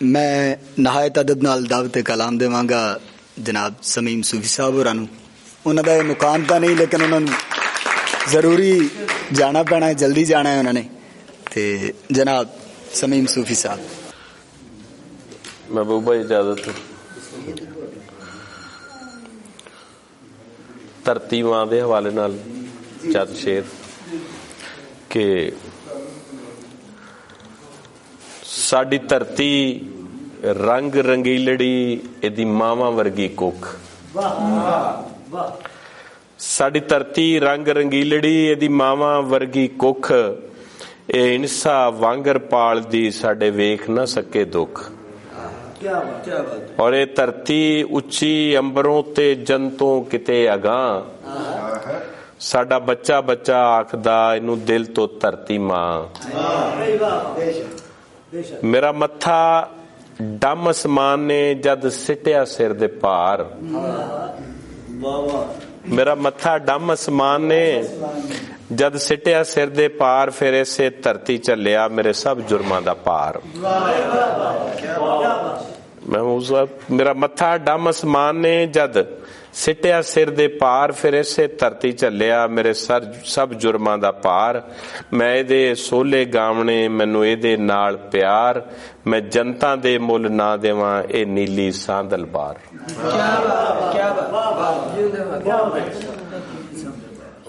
मैं नहायत अदब नाल दावत कलाम देवांगा जनाब समीम सूफी साहब होरां नूं। उन्हां दा मुकाम तां नहीं, लेकिन उन्हां नूं जरूरी जाना पैना है, जल्दी जाना है उन्होंने। ते जनाब समीम सूफी साहब। महबूबा इजाजत। धरती मां दे हवाले नाल चंद शेर कि साडी धरती रंग रंगीलड़ी इहदी मावां वर्गी कुख। साडी धरती रंग रंगीलड़ी इहदी मावां वर्गी कुख, ए इंसा वांगर पालदी साडे वेख ना सके दुख। और ये धरती उच्ची अंबरों ते जंतों किते अगां, साडा बच्चा बच्चा आखदा इनू दिल तो धरती मां। मेरा मत्था डम असमान ने जद सिटिया सिर दे पार। मेरा मत्था डम असमान ने जद सिटिया सिर दे पार, फिर इसे धरती चलिया मेरे सब जुर्मां दा पार। मेरा मत्था डम असमान ने जद सिटिया सिर दे पार, फिर इसे धरती चलिया मेरे सब जुर्मां दा पार। मैं इहदे सोले गावणे मैनू इहदे नाल प्यार, मैं जनता दे मुल ना देवां ए नीली सांदल बार।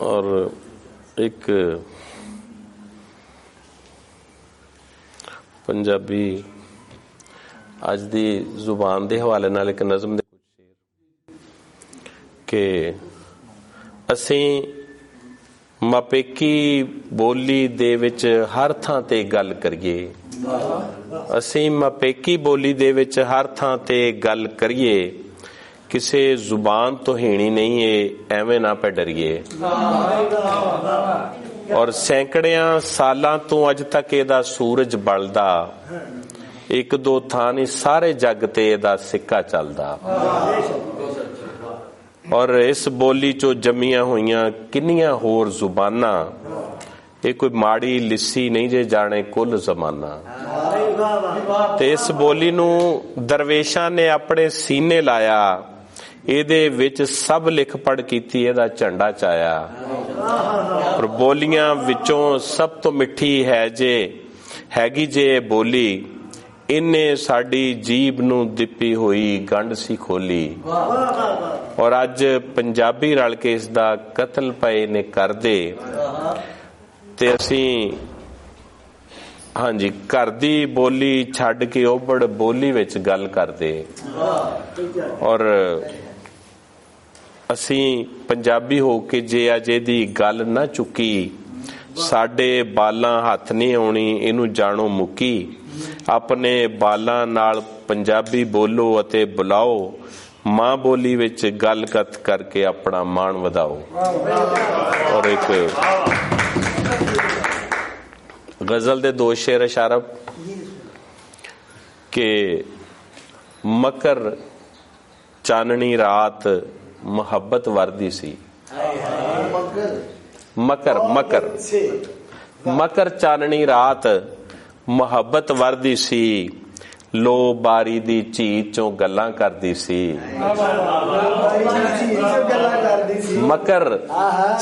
और एक पंजाबी अज दी जुबान दे हवाले नाल एक नज़म दे कि असीं मापेकी बोली दे विच हर थां ते गल करिए। असीं मापेकी बोली दे विच हर थां ते गल करिए, किसे जुबान तो हीणी नहीं है एवें ना पे डरिए। और सैकड़ियां सालां तो अज तक एदा सूरज बलदा, एक दो थां नहीं सारे जग ते एदा सिक्का चलदा। और इस बोली चो जमिया हुईयां किन्नियां होर जुबाना, ये कोई माड़ी लिस्सी नहीं जे जाने कुल जमाना। ते इस बोली नू दरवेशां ने अपने सीने लाया, ਇਹਦੇ ਵਿੱਚ ਸਭ ਲਿਖ ਪੜ ਕੀਤੀ ਇਹਦਾ ਝੰਡਾ ਚਾਇਆ। ਪਰ ਬੋਲੀਆਂ ਵਿੱਚੋਂ ਸਭ ਤੋਂ ਮਿੱਠੀ ਹੈ ਜੇ ਹੈਗੀ ਜੇ ਬੋਲੀ, ਇਹਨੇ ਸਾਡੀ ਜੀਭ ਨੂੰ ਦਿੱਪੀ ਹੋਈ ਗੰਢ ਸੀ ਖੋਲੀ। ਔਰ ਅੱਜ ਪੰਜਾਬੀ ਰਲ ਕੇ ਇਸ ਦਾ ਕਤਲ ਪਏ ਨੇ ਕਰਦੇ, ਤੇ ਅਸੀਂ ਹਾਂਜੀ ਘਰ ਦੀ ਬੋਲੀ ਛੱਡ ਕੇ ਓਬੜ ਬੋਲੀ ਵਿੱਚ ਗੱਲ ਕਰਦੇ। ਔਰ ਅਸੀਂ ਪੰਜਾਬੀ ਹੋ ਕੇ ਜੇ ਅਜੇ ਦੀ ਗੱਲ ਨਾ ਚੁੱਕੀ, ਸਾਡੇ ਬਾਲਾਂ ਹੱਥ ਨਹੀਂ ਆਉਣੀ ਇਹਨੂੰ ਜਾਣੋ ਮੁੱਕੀ। ਆਪਣੇ ਬਾਲਾਂ ਨਾਲ ਪੰਜਾਬੀ ਬੋਲੋ ਅਤੇ ਬੁਲਾਓ, ਮਾਂ ਬੋਲੀ ਵਿੱਚ ਗੱਲ ਕਥ ਕਰਕੇ ਆਪਣਾ ਮਾਣ ਵਧਾਓ। ਔਰ ਇੱਕ गजल दे दो शेर इशारा के मकर चाननी रात मुहब्बत वर्दी सी। मकर मकर मकर चाननी रात मुहब्बत वर्दी सी, लो बारी दी चीज चों गल्लां करदी सी। मकर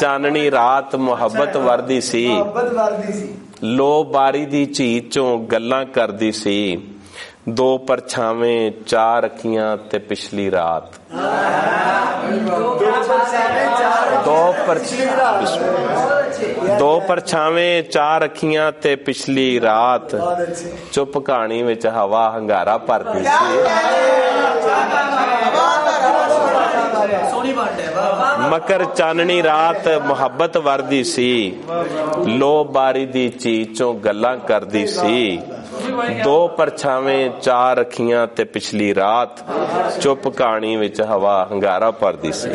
चाननी रात मुहब्बत वर्दी सी, लो बारी दी चीज चों गल्लां करदी सी। दो परछावें चार अखियां ते पिछली रात। दो परछावें चार अखियां ते पिछली रात, चुप कहानी विच हवा हंगारा भरदी सी। मकर चाननी रात मुहब्बत वर्दी सी, लो बारी दी चीज चों गल्लां करदी सी। दो परछावें चार अखियां ते पिछली रात, चुप कहानी विच हवा हंगारा भरदी सी।